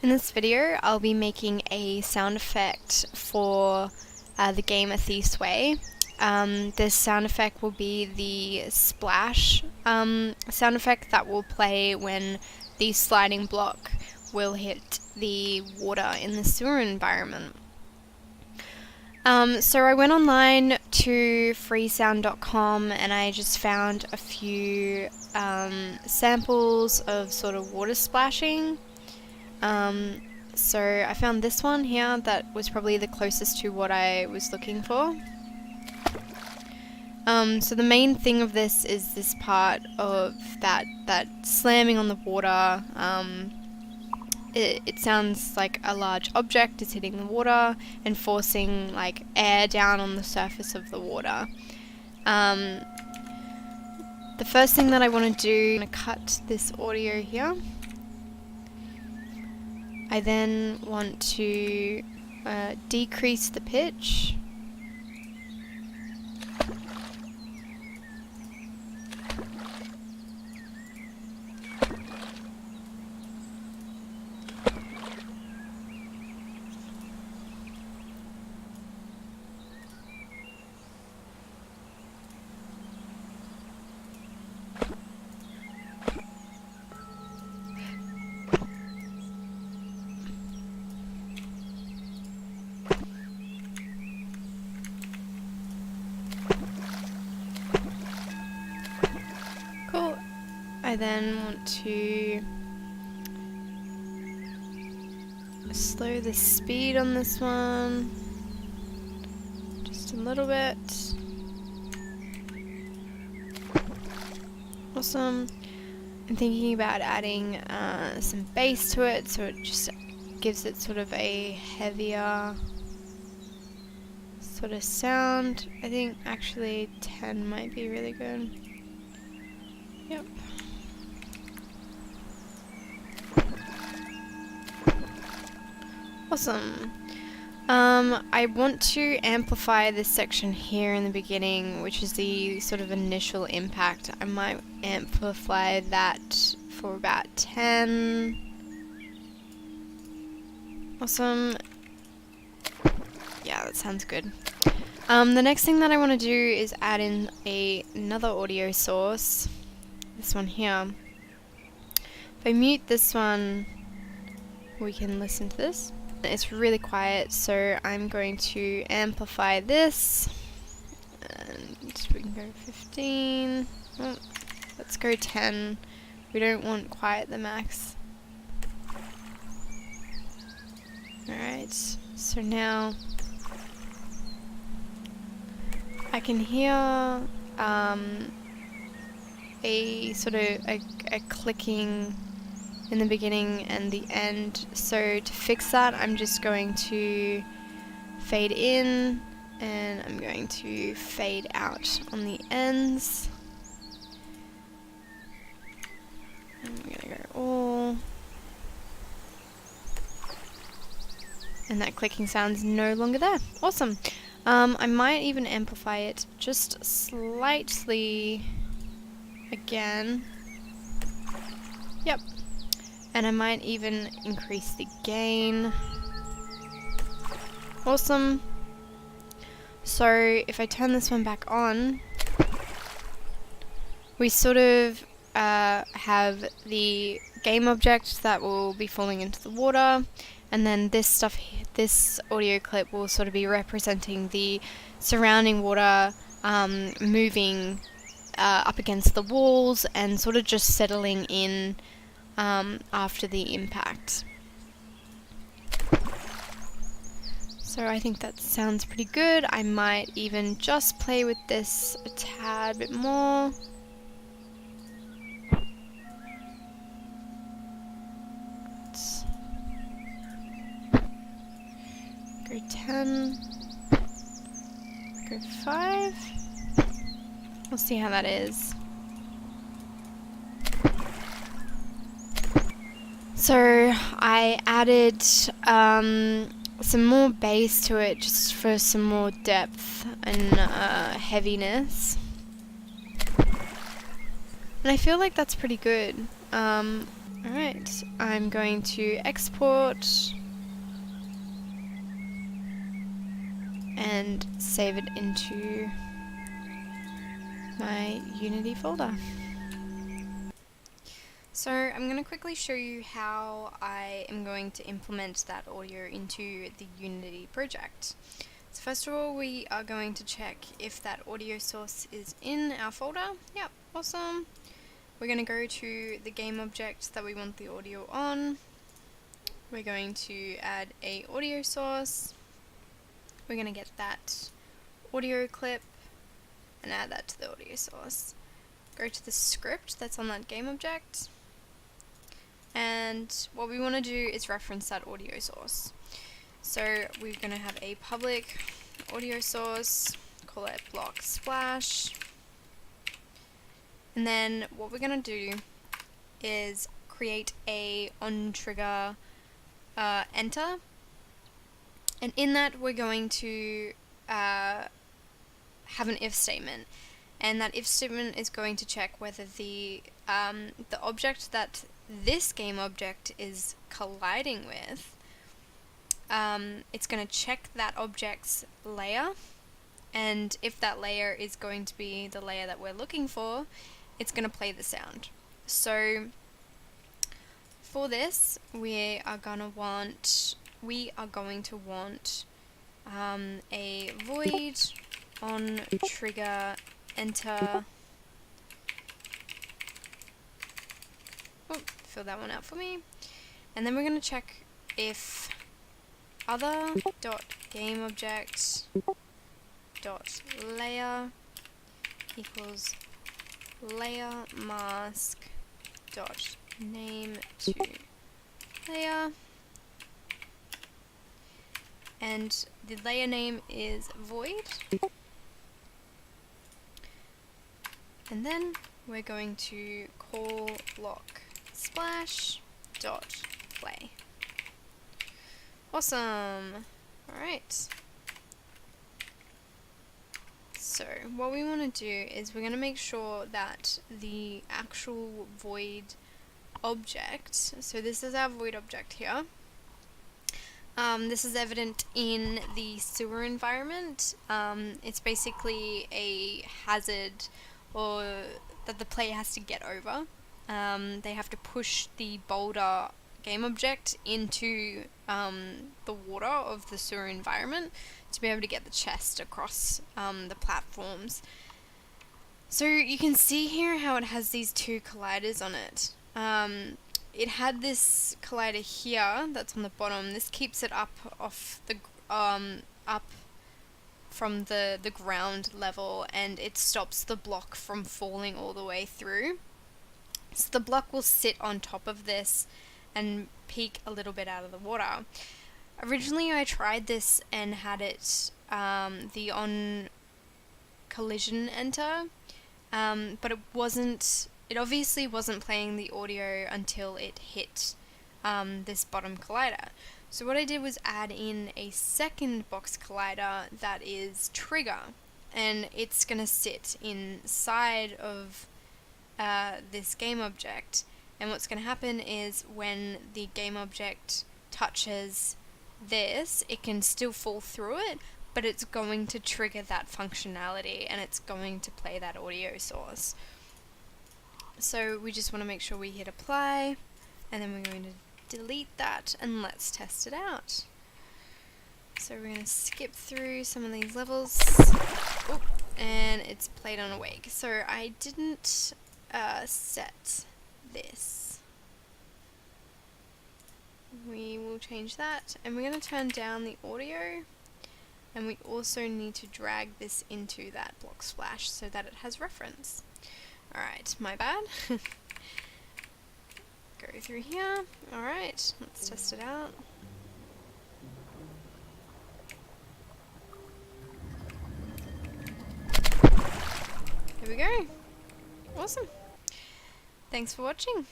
In this video, I'll be making a sound effect for the game A Thief's Way. This sound effect will be the splash sound effect that will play when the sliding block will hit the water in the sewer environment. So I went online to freesound.com and I just found a few samples of sort of water splashing. So I found this one here that was probably the closest to what I was looking for. So the main thing of this is this part of that slamming on the water. It sounds like a large object is hitting the water and forcing like air down on the surface of the water. The first thing that I want to do, I'm going to cut this audio here. I then want to decrease the pitch. Cool. I then want to slow the speed on this one just a little bit. Awesome. I'm thinking about adding some bass to it, so it just gives it sort of a heavier sort of sound. I think actually 10 might be really good. Yep. Awesome. I want to amplify this section here in the beginning, which is the sort of initial impact. I might amplify that for about 10. Awesome. Yeah, that sounds good. The next thing that I want to do is add in another audio source. This one here. If I mute this one, we can listen to this. It's really quiet, so I'm going to amplify this. And we can go 15. Oh, let's go 10. We don't want quite the max. Alright, so now I can hear a sort of a clicking in the beginning and the end. So to fix that, I'm just going to fade in and I'm going to fade out on the ends. And I'm gonna go all. And that clicking sound's no longer there. Awesome. I might even amplify it just slightly again. Yep. And I might even increase the gain. Awesome. So if I turn this one back on, we sort of have the game object that will be falling into the water, and then this audio clip will sort of be representing the surrounding water moving up against the walls and sort of just settling in after the impact. So I think that sounds pretty good. I might even just play with this a tad bit more. Let's go 10. Go 5. We'll see how that is. So I added some more bass to it just for some more depth and heaviness. And I feel like that's pretty good. Alright, I'm going to export and save it into my Unity folder. So I'm going to quickly show you how I am going to implement that audio into the Unity project. So first of all, we are going to check if that audio source is in our folder. Yep, awesome. We're going to go to the game object that we want the audio on. We're going to add a audio source. We're going to get that audio clip and add that to the audio source. Go to the script that's on that game object. And what we want to do is reference that audio source. So we're going to have a public audio source, call it block splash. And then what we're going to do is create a on trigger enter. And in that we're going to have an if statement. And that if statement is going to check whether the object that this game object is colliding with, it's going to check that object's layer, and if that layer is going to be the layer that we're looking for, it's going to play the sound. So for this, we are going to want a void on trigger enter. Oh, fill that one out for me. And then we're going to check if other dot game object dot layer equals layer mask dot name to layer, and the layer name is void. And then we're going to call block splash dot play. Awesome. Alright. So what we want to do is we're going to make sure that the actual void object, so this is our void object here, this is evident in the sewer environment. It's basically a hazard or that the player has to get over. They have to push the boulder game object into the water of the sewer environment to be able to get the chest across the platforms. So you can see here how it has these two colliders on it. It had this collider here that's on the bottom. This keeps it up off the up from the ground level, and it stops the block from falling all the way through. So the block will sit on top of this and peek a little bit out of the water. Originally I tried this and had it the on collision enter, but it obviously wasn't playing the audio until it hit this bottom collider. So what I did was add in a second box collider that is trigger, and it's going to sit inside of this game object, and what's going to happen is when the game object touches this, it can still fall through it, but it's going to trigger that functionality and it's going to play that audio source. So we just want to make sure we hit apply, and then we're going to delete that, and let's test it out. So we're going to skip through some of these levels. Oop, and it's played on awake. So I didn't set this. We will change that, and we're going to turn down the audio, and we also need to drag this into that block splash so that it has reference. Alright, my bad. Go through here. Alright, let's test it out. There we go. Awesome. Thanks for watching.